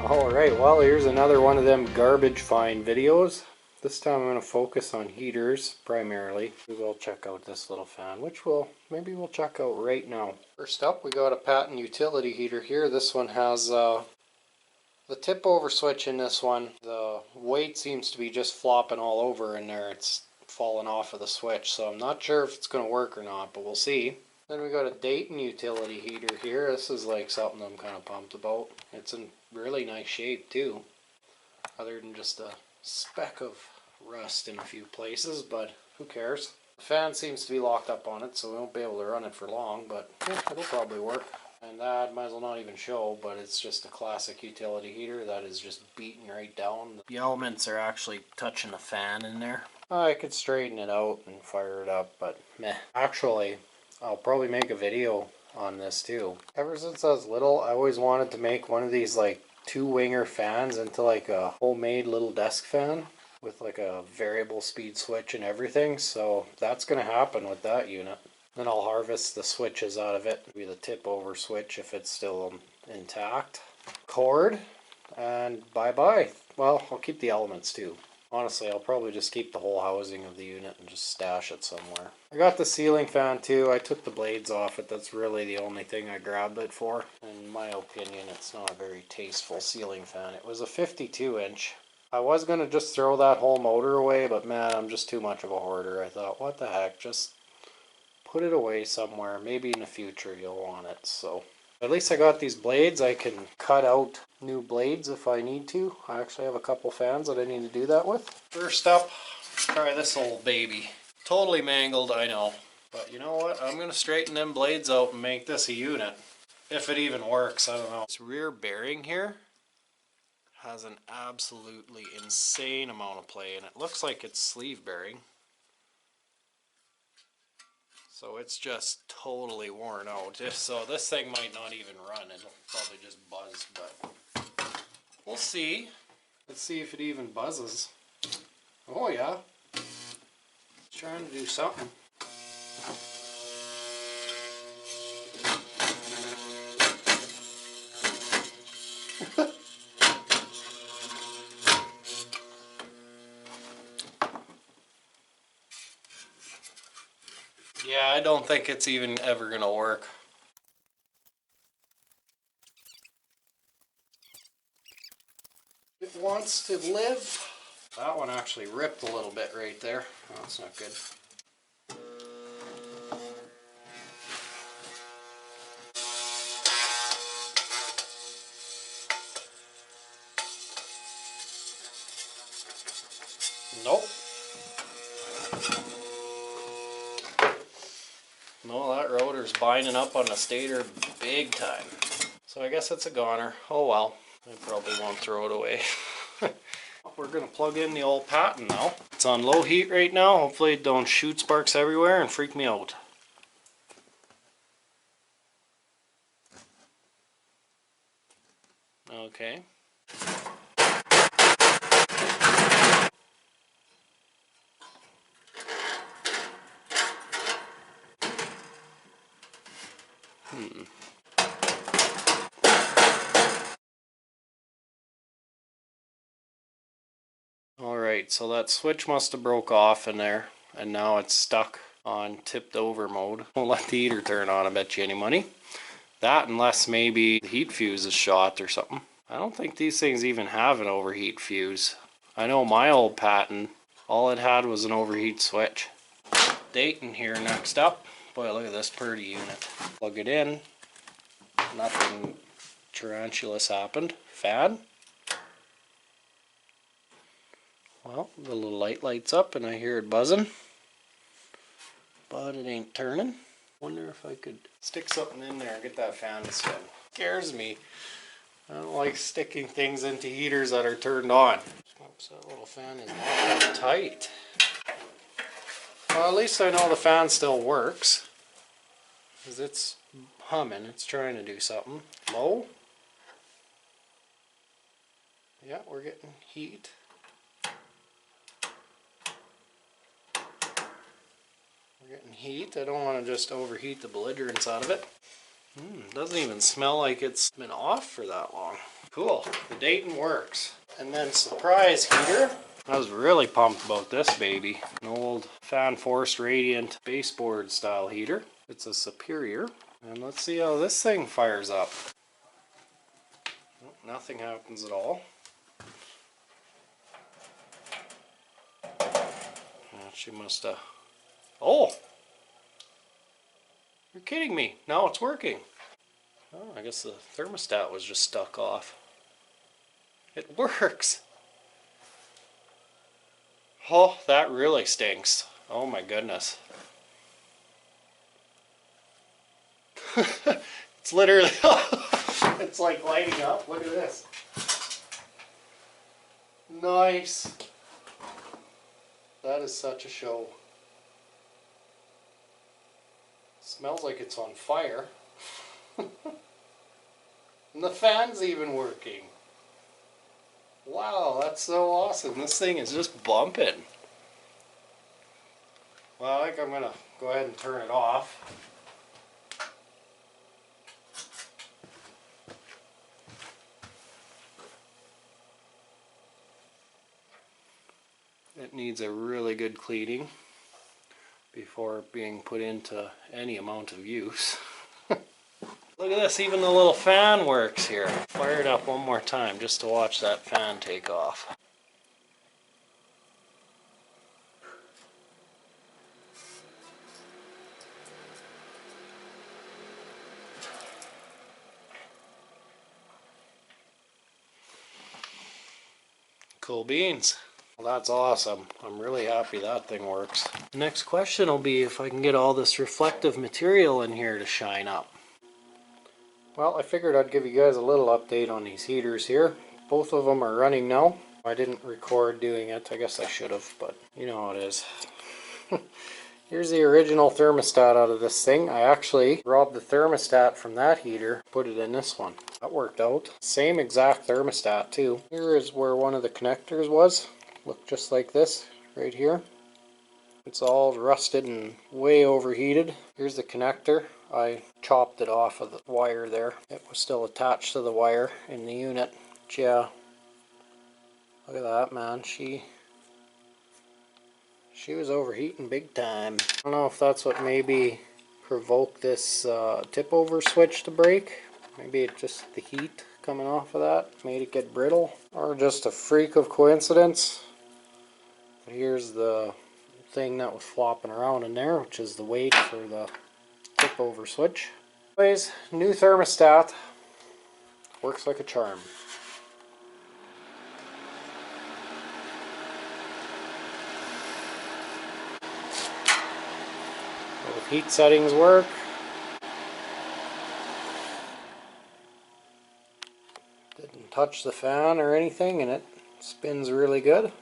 Alright, well here's another one of them garbage find videos. This time I'm going to focus on heaters primarily. We will check out this little fan, which maybe we'll check out right now. First up, we got a patent utility heater here. This one has the tip over switch in this one. The weight seems to be just flopping all over in there. It's falling off of the switch, so I'm not sure if it's going to work or not, but we'll see. Then we got a Dayton utility heater here. This is like something I'm kind of pumped about. It's in really nice shape too, other than just a speck of rust in a few places, but who cares. The fan seems to be locked up on it, so we won't be able to run it for long, but yeah, it'll probably work. And that might as well not even show, but it's just a classic utility heater that is just beaten right down. The elements are actually touching the fan in there. I could straighten it out and fire it up, but meh. Actually, I'll probably make a video on this too. Ever since I was little, I always wanted to make one of these like two-winger fans into like a homemade little desk fan with like a variable speed switch and everything, so that's going to happen with that unit. Then I'll harvest the switches out of it, maybe the tip over switch if it's still intact. Cord, and bye-bye. Well, I'll keep the elements too. Honestly, I'll probably just keep the whole housing of the unit and just stash it somewhere. I got the ceiling fan too. I took the blades off it. That's really the only thing I grabbed it for. In my opinion, it's not a very tasteful ceiling fan. It was a 52-inch. I was going to just throw that whole motor away, but man, I'm just too much of a hoarder. I thought, what the heck, just put it away somewhere. Maybe in the future you'll want it. So at least I got these blades. I can cut out new blades if I need to. I actually have a couple fans that I need to do that with. First up, try this old baby. Totally mangled, I know. But you know what? I'm going to straighten them blades out and make this a unit. If it even works, I don't know. This rear bearing here has an absolutely insane amount of play, and it looks like it's sleeve bearing. So it's just totally worn out. So this thing might not even run. It'll probably just buzz, but we'll see. Let's see if it even buzzes. Oh yeah. It's trying to do something. Yeah, I don't think it's even ever gonna work. It wants to live. That one actually ripped a little bit right there. Oh, that's not good. Nope. No, that rotor's binding up on the stator big time. So I guess it's a goner. Oh well. I probably won't throw it away. We're going to plug in the old patent now. It's on low heat right now. Hopefully it don't shoot sparks everywhere and freak me out. Okay. Alright, so that switch must have broke off in there, and now it's stuck on tipped over mode. Won't let the heater turn on, I bet you any money. That unless maybe the heat fuse is shot or something. I don't think these things even have an overheat fuse. I know my old patent, all it had was an overheat switch. Dayton here next up. Boy, look at this pretty unit. Plug it in. Nothing tarantulas happened. Fan. Well, the little light lights up and I hear it buzzing. But it ain't turning. Wonder if I could stick something in there and get that fan to spin. Scares me. I don't like sticking things into heaters that are turned on. Oops, that little fan is not that tight. Well, at least I know the fan still works. Because it's humming, it's trying to do something. Low. Yeah, we're getting heat. We're getting heat. I don't want to just overheat the belligerents out of it. Doesn't even smell like it's been off for that long. Cool, the Dayton works. And then surprise heater. I was really pumped about this baby. An old fan forced radiant baseboard style heater. It's a Superior. And let's see how this thing fires up. Nothing happens at all. She must have... Oh! You're kidding me. Now it's working. Oh, I guess the thermostat was just stuck off. It works! Oh, that really stinks. Oh my goodness. It's literally... It's like lighting up. Look at this. Nice. That is such a show. Smells like it's on fire. And the fan's even working. Wow, that's so awesome. This thing is just bumping. Well, I think I'm gonna go ahead and turn it off. It needs a really good cleaning before being put into any amount of use. Look at this, even the little fan works here. Fire it up one more time just to watch that fan take off. Cool beans. Well, that's awesome. I'm really happy that thing works. The next question will be if I can get all this reflective material in here to shine up. Well, I figured I'd give you guys a little update on these heaters here. Both of them are running now. I didn't record doing it. I guess I should have, but you know how it is. Here's the original thermostat out of this thing. I actually robbed the thermostat from that heater, put it in this one. That worked out. Same exact thermostat too. Here is where one of the connectors was. Look just like this right here. It's all rusted and way overheated. Here's the connector. I chopped it off of the wire there. It was still attached to the wire in the unit. But yeah, look at that, man. She was overheating big time. I don't know if that's what maybe provoked this tip over switch to break. Maybe it just the heat coming off of that made it get brittle, or just a freak of coincidence. But here's the thing that was flopping around in there, which is the weight for the tip over switch. Anyways, new thermostat. Works like a charm. Both heat settings work. Didn't touch the fan or anything, and it spins really good.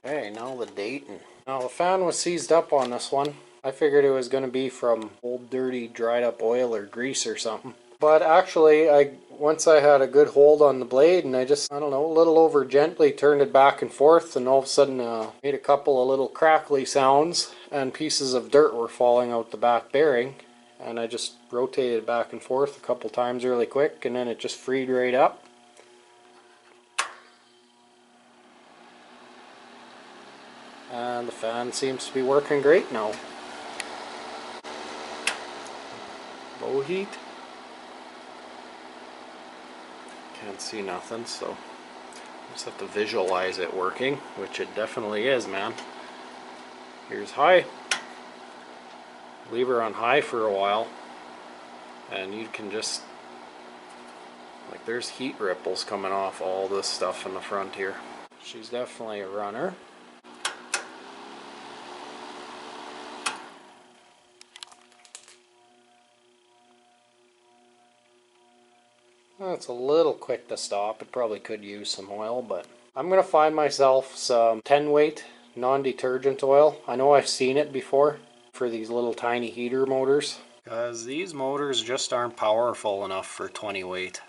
Okay, now the Dayton. Now the fan was seized up on this one. I figured it was going to be from old dirty dried up oil or grease or something. But actually, once I had a good hold on the blade and I don't know, a little over gently turned it back and forth, and all of a sudden made a couple of little crackly sounds and pieces of dirt were falling out the back bearing. And I just rotated it back and forth a couple times really quick, and then it just freed right up. And the fan seems to be working great now. Low heat. Can't see nothing, so just have to visualize it working, which it definitely is, man. Here's high. Leave her on high for a while, and you can just, like, there's heat ripples coming off all this stuff in the front here. She's definitely a runner. It's a little quick to stop. It probably could use some oil, but I'm going to find myself some 10 weight non-detergent oil. I know I've seen it before for these little tiny heater motors, because these motors just aren't powerful enough for 20 weight.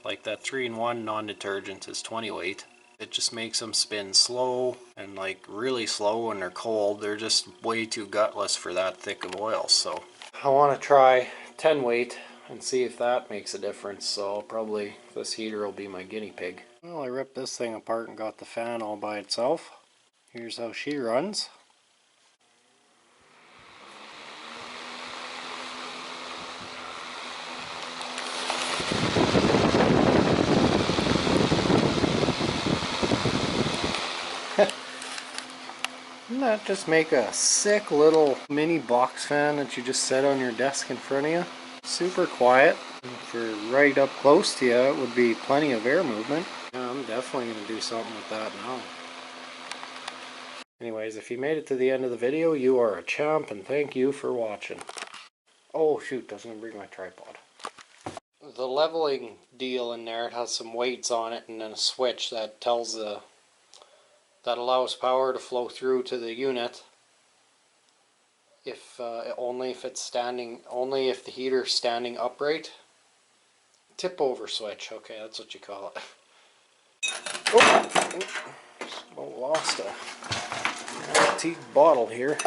Like that 3-in-1 non-detergent is 20 weight. It just makes them spin slow, and like really slow when they're cold. They're just way too gutless for that thick of oil. So I want to try 10 weight. and see if that makes a difference. So probably this heater will be my guinea pig. Well, I ripped this thing apart and got the fan all by itself. Here's how she runs. Doesn't that just make a sick little mini box fan that you just set on your desk in front of you? Super quiet. If you're right up close to you, it would be plenty of air movement. Yeah, I'm definitely going to do something with that now. Anyways, if you made it to the end of the video, you are a champ, and thank you for watching. Oh shoot, doesn't bring my tripod. The leveling deal in there, it has some weights on it and then a switch that tells that allows power to flow through to the unit. If only if it's standing, only if the heater's standing upright. Tip over switch, okay, that's what you call it. Oh, lost a antique bottle here.